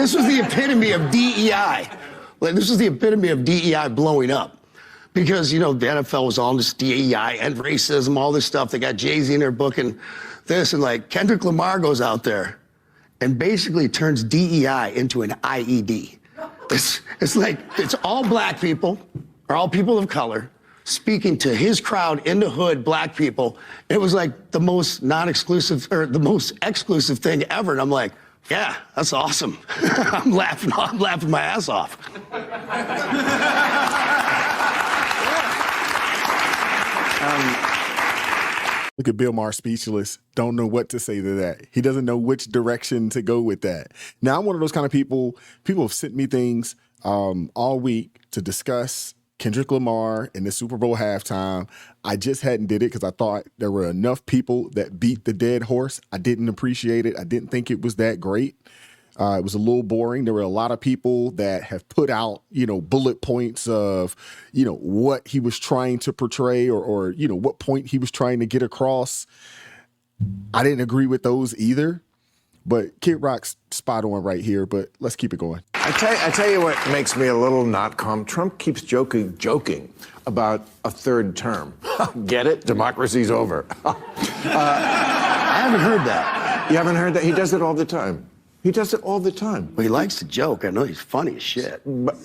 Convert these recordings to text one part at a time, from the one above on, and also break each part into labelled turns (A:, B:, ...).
A: This was the epitome of DEI. Like, this was the epitome of DEI blowing up. Because, you know, the NFL was all this DEI and racism, all this stuff. They got Jay-Z in there booking this, and like Kendrick Lamar goes out there and basically turns DEI into an IED. It's like, it's all black people, or all people of color, speaking to his crowd in the hood, black people. It was like the most non-exclusive, or the most exclusive thing ever. And I'm like, yeah, that's awesome. I'm laughing my ass off.
B: Look at Bill Maher, speechless. Don't know what to say to that. He doesn't know which direction to go with that. Now, I'm one of those kind of people. People have sent me things all week to discuss Kendrick Lamar in the Super Bowl halftime. I just hadn't did it because I thought there were enough people that beat the dead horse. I didn't appreciate it. I didn't think it was that great. It was a little boring. There were a lot of people that have put out, you know, bullet points of, you know, what he was trying to portray or, you know, what point he was trying to get across. I didn't agree with those either. But Kid Rock's spot on right here, but let's keep it going.
C: I tell you what makes me a little not calm. Trump keeps joking about a third term. Get it? Democracy's over.
A: I haven't heard that.
C: You haven't heard that? He does it all the time. He does it all the time.
A: Well, he likes to joke. I know he's funny as shit.
C: But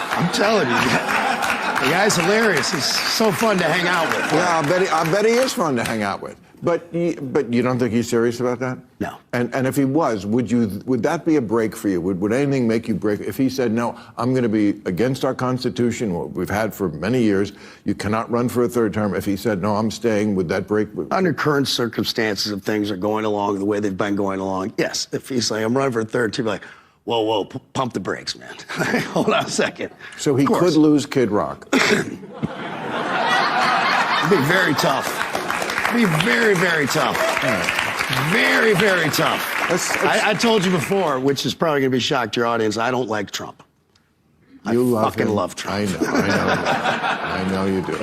A: I'm telling you, the guy's hilarious. He's so fun to hang out with.
C: yeah, I bet he is fun to hang out with. But you don't think he's serious about that?
A: No.
C: And if he was, would that be a break for you? Would anything make you break? If he said, no, I'm going to be against our Constitution, what we've had for many years, you cannot run for a third term. If he said, no, I'm staying, would that break?
A: Under current circumstances, if things are going along the way they've been going along, yes. If he's like, I'm running for a third term, like, whoa, pump the brakes, man. Hold on a second.
C: So he could lose Kid Rock.
A: It'd be very tough. Be very, very tough. Very, very tough. I told you before, which is probably going to be shocked to your audience, I don't like Trump. I fucking love Trump.
C: I know you do.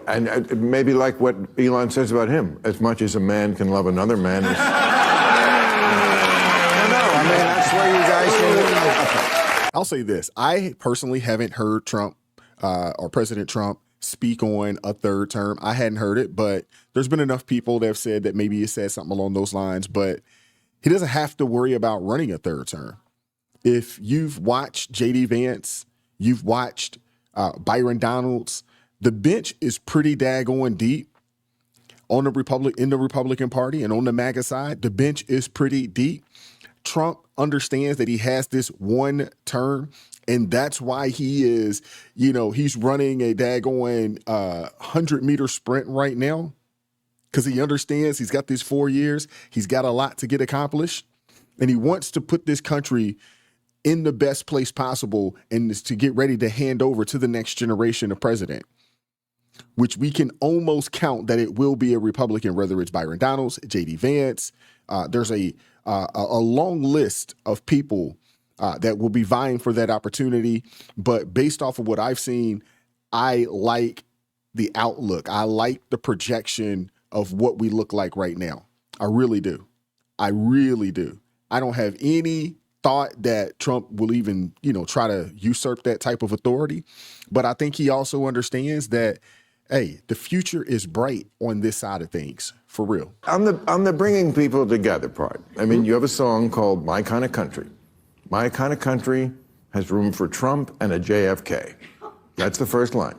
C: And maybe like what Elon says about him, as much as a man can love another man. I mean, that's where you guys can.
B: I'll say this. I personally haven't heard Trump or President Trump speak on a third term. I hadn't heard it, but there's been enough people that have said that maybe he said something along those lines, but he doesn't have to worry about running a third term. If you've watched J.D. Vance, you've watched Byron Donalds, the bench is pretty daggone deep on in the Republican Party and on the MAGA side. The bench is pretty deep. Trump understands that he has this one term, and that's why he is, you know, he's running a daggone 100-meter sprint right now, because he understands he's got these 4 years. He's got a lot to get accomplished, and he wants to put this country in the best place possible and is to get ready to hand over to the next generation of president, which we can almost count that it will be a Republican, whether it's Byron Donalds, J.D. Vance. There's a long list of people that will be vying for that opportunity. But based off of what I've seen, I like the outlook. I like the projection of what we look like right now. I really do. I really do. I don't have any thought that Trump will even, you know, try to usurp that type of authority. But I think he also understands that, hey, the future is bright on this side of things, for real.
C: On the bringing people together part, I mean, you have a song called My Kind of Country. My Kind of Country has room for Trump and a JFK. That's the first line,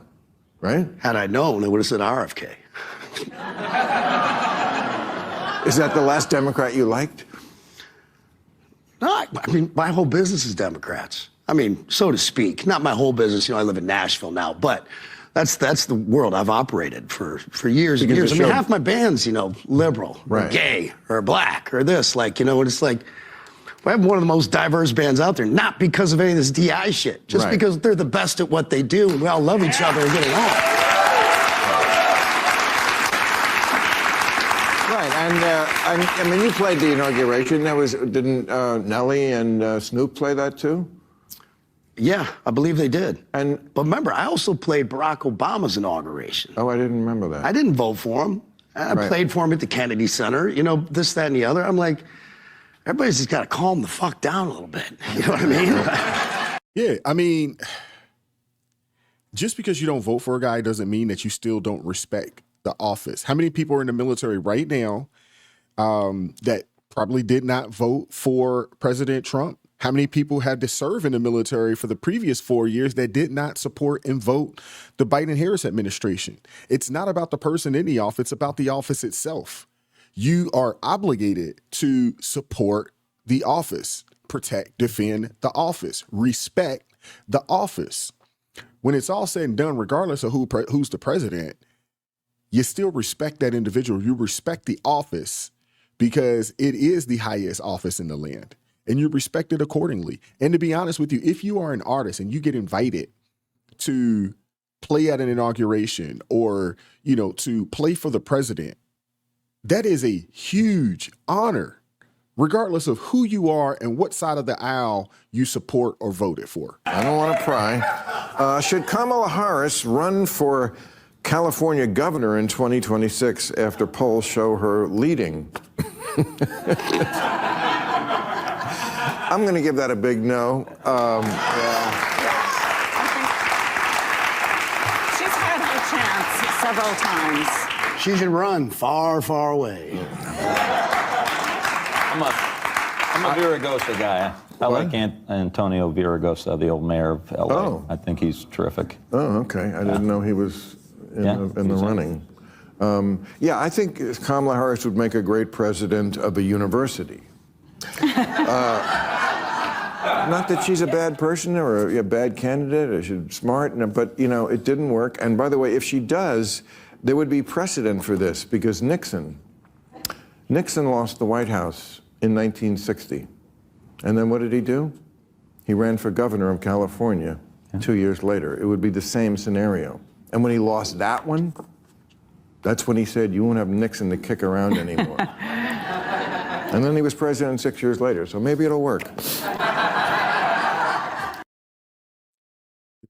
C: right?
A: Had I known, I would have said RFK.
C: Is that the last Democrat you liked?
A: No, I mean, my whole business is Democrats. I mean, so to speak. Not my whole business. You know, I live in Nashville now, but that's the world I've operated for years and years. I mean, half my band's, you know, liberal, or gay, or black, or this. Like, you know, and it's like, we have one of the most diverse bands out there, not because of any of this DI shit, just because they're the best at what they do, and we all love each other and get along.
C: Right, and I mean, you played the inauguration. Didn't Nelly and Snoop play that too?
A: Yeah, I believe they did. But remember, I also played Barack Obama's inauguration.
C: Oh, I didn't remember that.
A: I didn't vote for him. I played for him at the Kennedy Center, you know, this, that, and the other. I'm like, Everybody's just got to calm the fuck down a little bit. You know what I mean?
B: Yeah, I mean, just because you don't vote for a guy doesn't mean that you still don't respect the office. How many people are in the military right now that probably did not vote for President Trump? How many people had to serve in the military for the previous 4 years that did not support and vote the Biden-Harris administration? It's not about the person in the office, it's about the office itself. You are obligated to support the office, protect, defend the office, respect the office. When it's all said and done, regardless of who's the president, you still respect that individual. You respect the office because it is the highest office in the land, and you respect it accordingly. And to be honest with you, if you are an artist and you get invited to play at an inauguration or, to play for the president, that is a huge honor, regardless of who you are and what side of the aisle you support or voted for.
C: I don't want to pry. Should Kamala Harris run for California governor in 2026 after polls show her leading? I'm going to give that a big no.
D: She's had her chance several times.
A: She should run far, far away.
E: I'm a Viragosa guy. I like Antonio Viragosa, the old mayor of LA.
C: Oh.
E: I think he's terrific.
C: Oh, okay. I didn't know he was in the running. I think Kamala Harris would make a great president of a university. Not that she's a bad person or a bad candidate or she's smart, but, it didn't work. And by the way, if she does, there would be precedent for this because Nixon lost the White House in 1960. And then what did he do? He ran for governor of California 2 years later. It would be the same scenario. And when he lost that one, that's when he said, you won't have Nixon to kick around anymore. And then he was president 6 years later, so maybe it'll work.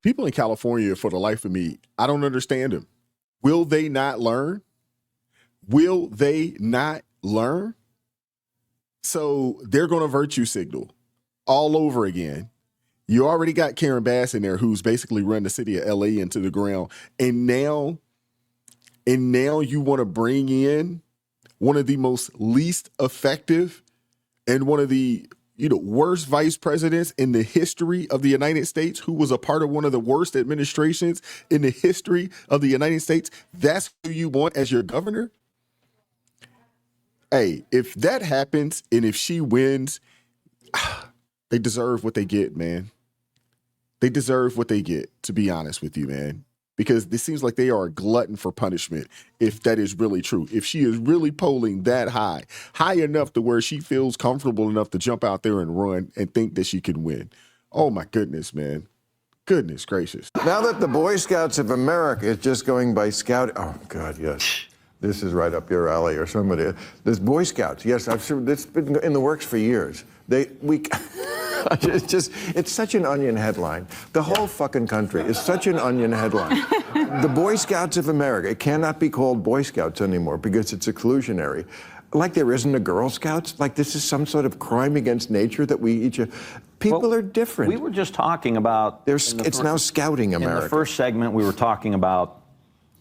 B: People in California, for the life of me, I don't understand them. Will they not learn? Will they not learn? So they're going to virtue signal all over again. You already got Karen Bass in there, who's basically run the city of LA into the ground. And now you want to bring in one of the most least effective and one of the worst vice presidents in the history of the United States, who was a part of one of the worst administrations in the history of the United States. That's who you want as your governor? Hey, if that happens and if she wins, they deserve what they get, man. They deserve what they get, to be honest with you, man. Because it seems like they are a glutton for punishment, if that is really true. If she is really polling that high enough to where she feels comfortable enough to jump out there and run and think that she can win. Oh, my goodness, man. Goodness gracious.
C: Now that the Boy Scouts of America is just going by scout, oh, God, yes. This is right up your alley or somebody. There's Boy Scouts. Yes, I've seen it's been in the works for years. It's such an onion headline. The whole fucking country is such an onion headline. The Boy Scouts of America, it cannot be called Boy Scouts anymore because it's exclusionary. Like there isn't a Girl Scouts. Like this is some sort of crime against nature that we each. People are different.
E: We were just talking about.
C: It's now Scouting America.
E: In the first segment, we were talking about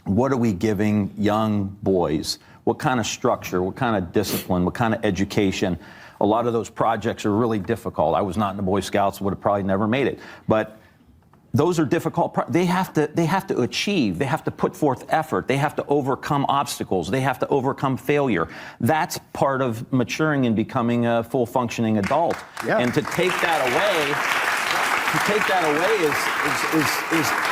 E: what are we giving young boys? What kind of structure? What kind of discipline? What kind of education? A lot of those projects are really difficult. I was not in the Boy Scouts, would have probably never made it. But those are difficult. They have to achieve. They have to put forth effort. They have to overcome obstacles. They have to overcome failure. That's part of maturing and becoming a full functioning adult.
A: Yeah.
E: And to take that away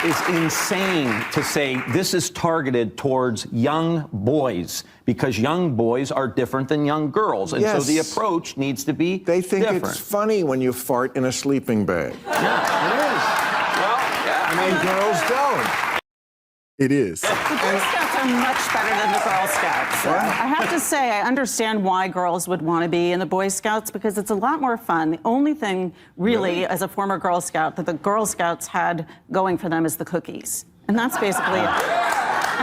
E: is insane. To say this is targeted towards young boys because young boys are different than young girls, and
C: Yes.
E: so the approach needs to be
C: They think
E: different.
C: it's funny when you fart in a sleeping bag.
E: Yeah, it is. Well, yeah.
C: I mean, girls don't.
B: It is.
D: The Boy Scouts are much better than the Girl Scouts. I have to say, I understand why girls would want to be in the Boy Scouts because it's a lot more fun. The only thing, really, as a former Girl Scout, that the Girl Scouts had going for them is the cookies. And that's basically it.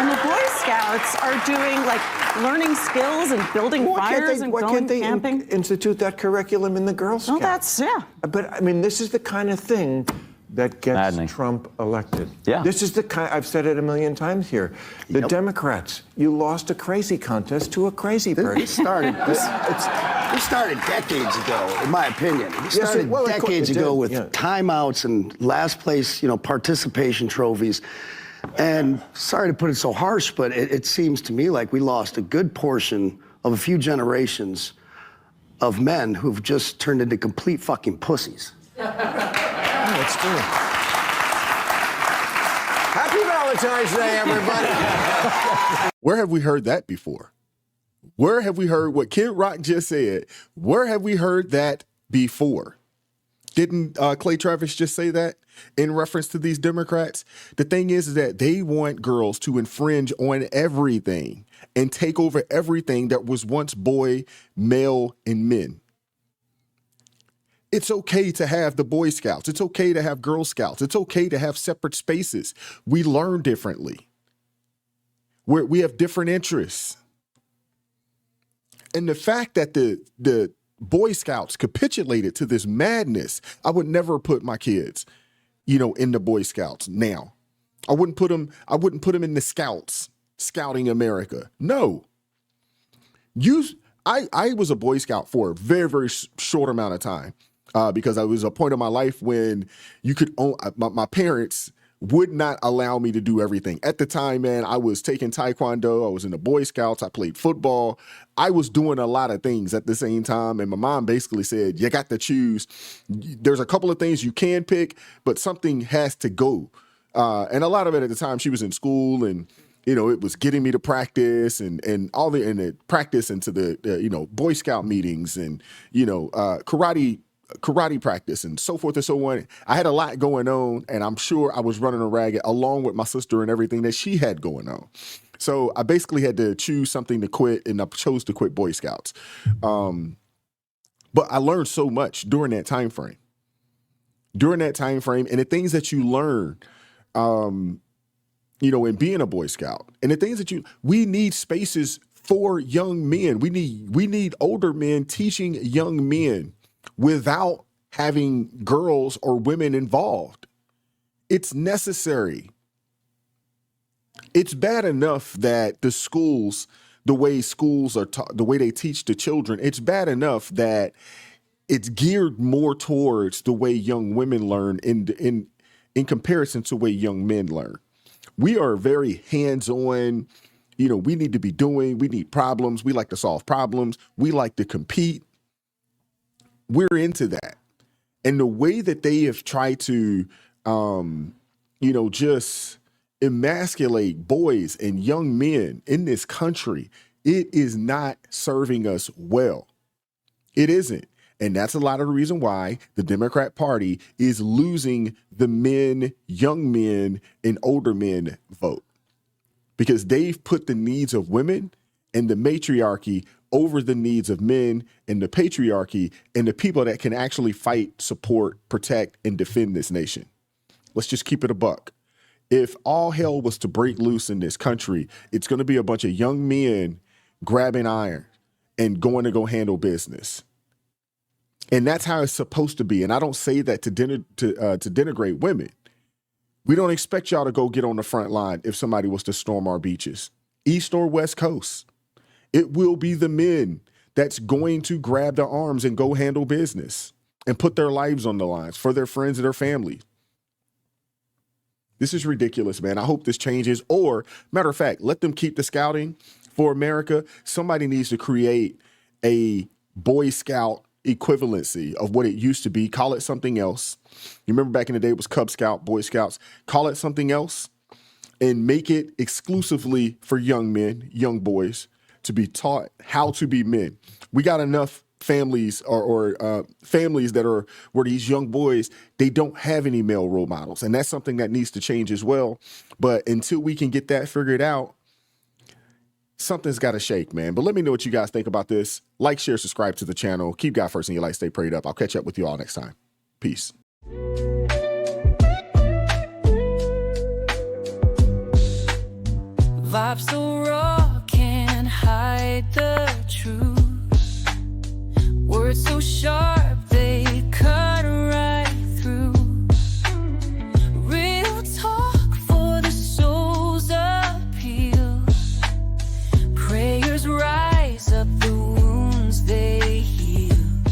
D: And the Boy Scouts are doing like learning skills and building fires and
C: why
D: going
C: can't they
D: camping.
C: institute that curriculum in the Girl Scouts?
D: Oh, that's, yeah.
C: But I mean, this is the kind of thing that gets
E: Maddening.
C: Trump elected.
E: Yeah.
C: This is the kind, I've said it a million times here. The Democrats, you lost a crazy contest to a crazy person.
A: This started decades ago, in my opinion. It started decades ago with timeouts and last place, participation trophies. And sorry to put it so harsh, but it seems to me like we lost a good portion of a few generations of men who've just turned into complete fucking pussies.
C: That's true. Happy Valentine's Day, everybody.
B: Where have we heard that before? Where have we heard what Kid Rock just said? Where have we heard that before? Didn't Clay Travis just say that in reference to these Democrats? The thing is that they want girls to infringe on everything and take over everything that was once boy, male, and men. It's okay to have the Boy Scouts. It's okay to have Girl Scouts. It's okay to have separate spaces. We learn differently. We have different interests. And the fact that the Boy Scouts capitulated to this madness, I would never put my kids, in the Boy Scouts now. I wouldn't put them in the Scouts, Scouting America. No. I was a Boy Scout for a very, very short amount of time. Because I was a point in my life when you could own, my parents would not allow me to do everything. At the time, man, I was taking Taekwondo, I was in the Boy Scouts, I played football. I was doing a lot of things at the same time. And my mom basically said, you got to choose. There's a couple of things you can pick, but something has to go. And a lot of it at the time, she was in school and it was getting me to practice and the practice into the Boy Scout meetings and karate practice and so forth and so on. I had a lot going on, and I'm sure I was running a ragged along with my sister and everything that she had going on. So I basically had to choose something to quit, and I chose to quit Boy Scouts. But I learned so much during that time frame. And the things that you learn, in being a Boy Scout, and the things that we need spaces for young men. We need older men teaching young men without having girls or women involved. It's necessary. It's bad enough that the schools, the way schools are taught, the way they teach the children, it's bad enough that it's geared more towards the way young women learn in comparison to the way young men learn. We are very hands-on. We need to be doing, we need problems. We like to solve problems. We like to compete. We're into that. And the way that they have tried to, just emasculate boys and young men in this country, it is not serving us well. It isn't. And that's a lot of the reason why the Democrat Party is losing the men, young men, and older men vote. Because they've put the needs of women and the matriarchy over the needs of men and the patriarchy and the people that can actually fight, support, protect, and defend this nation. Let's just keep it a buck. If all hell was to break loose in this country, it's going to be a bunch of young men grabbing iron and going to go handle business. And that's how it's supposed to be. And I don't say that to denigrate women. We don't expect y'all to go get on the front line if somebody was to storm our beaches, East or West Coast. It will be the men that's going to grab their arms and go handle business and put their lives on the lines for their friends and their family. This is ridiculous, man. I hope this changes. Or, matter of fact, let them keep the scouting for America. Somebody needs to create a Boy Scout equivalency of what it used to be. Call it something else. You remember back in the day it was Cub Scout, Boy Scouts. Call it something else and make it exclusively for young men, young boys, to be taught how to be men. We got enough families or families that are where these young boys, they don't have any male role models. And that's something that needs to change as well. But until we can get that figured out, something's got to shake, man. But let me know what you guys think about this. Like, share, subscribe to the channel. Keep God first in your life. Stay prayed up. I'll catch up with you all next time. Peace.
F: Vibe so raw, can't hide the truth. Words so sharp,